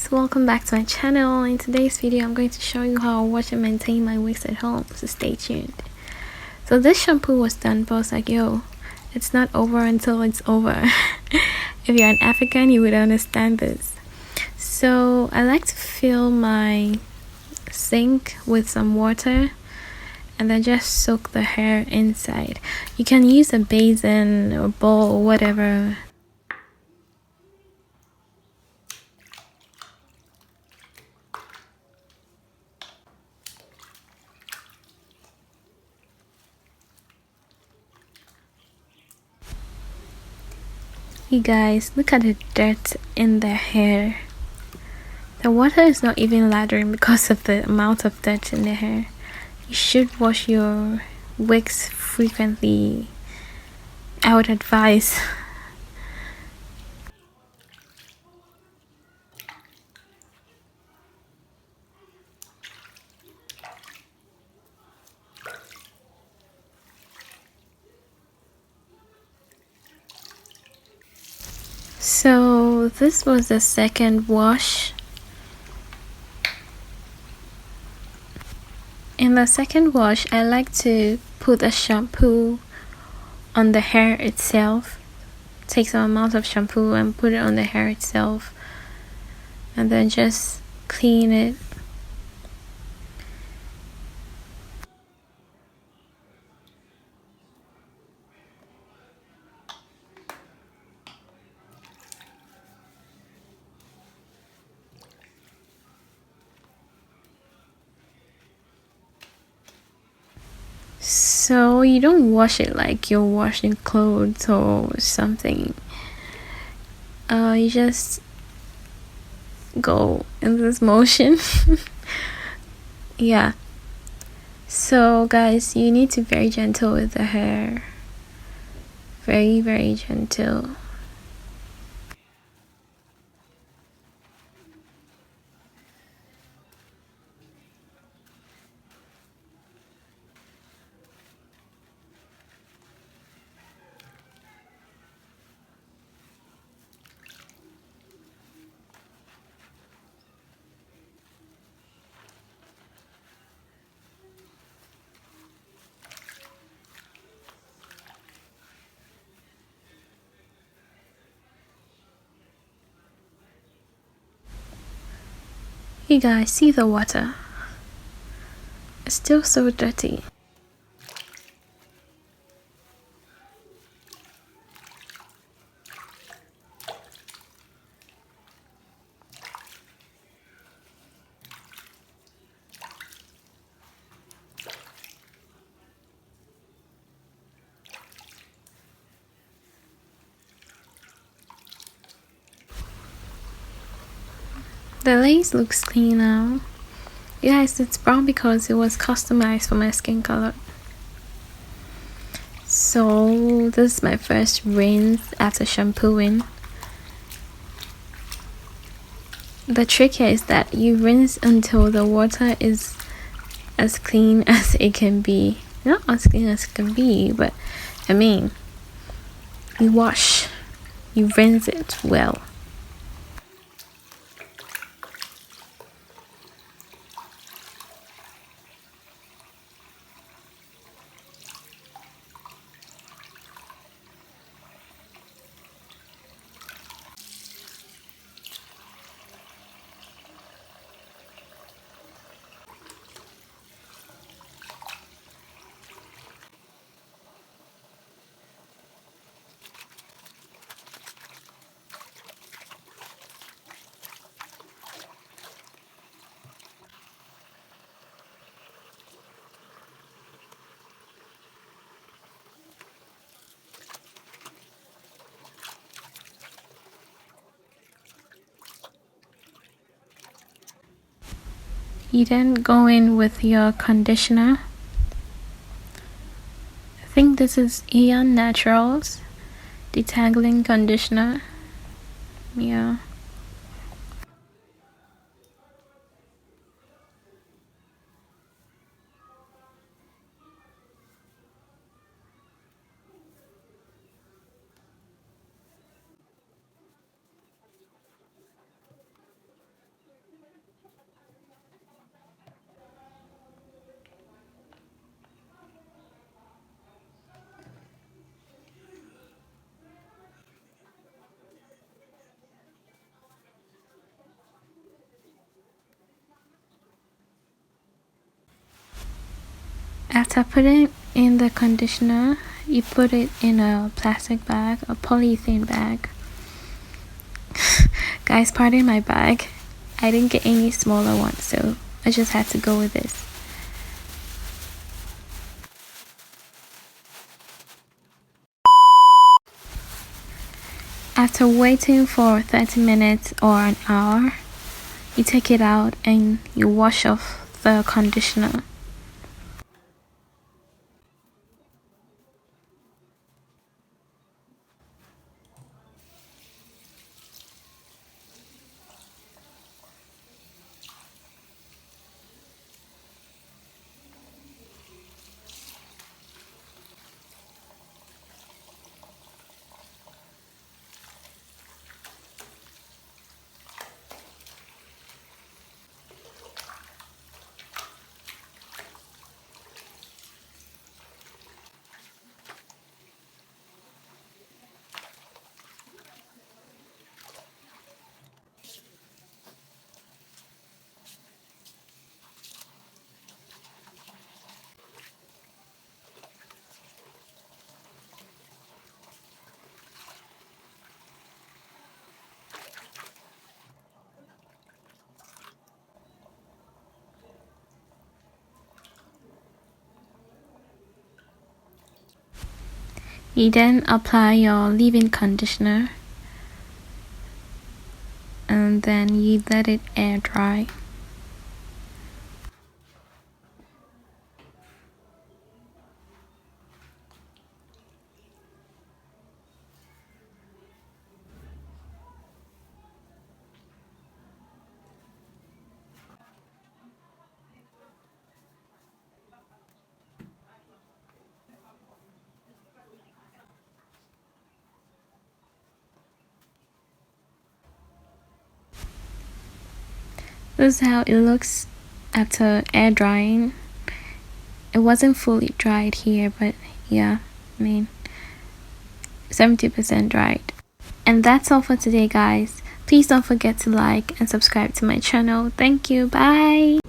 guys, welcome back to my channel. In today's video I'm going to show you how I wash and maintain my wigs at home, so stay tuned. So this shampoo was done, but I was like, yo, it's not over until it's over. If you're an African, you would understand this. So I like to fill my sink with some water and then just soak the hair inside. You can use a basin or bowl or whatever. You guys, look at the dirt in the hair. The water is not even lathering because of the amount of dirt in the hair. You should wash your wigs frequently, I would advise. So this was the second wash. In the second wash, I like to put a shampoo on the hair itself. Take some amount of shampoo and put it on the hair itself, and then just clean it. So you don't wash it like you're washing clothes or something. You just go in this motion. Yeah. So guys, you need to be very gentle with the hair. Very gentle. You guys see the water? It's still so dirty. The lace looks clean now. Yes, it's brown because it was customized for my skin color. So this is my first rinse after shampooing. The trick here is that you rinse until the water is as clean as it can be. Not as clean as it can be, but I mean, you wash, you rinse it well. You then go in with your conditioner. I think this is Aeon Naturals detangling conditioner. Yeah. After putting in the conditioner, you put it in a plastic bag, a polyethylene bag. Guys, pardon my bag. I didn't get any smaller ones, so I just had to go with this. After waiting for 30 minutes or an hour, you take it out and you wash off the conditioner. You then apply your leave-in conditioner and then you let it air dry. This is how it looks after air drying. It wasn't fully dried here, but yeah, I mean 70% dried. And that's all for today, guys. Please don't forget to like and subscribe to my channel. Thank you. Bye.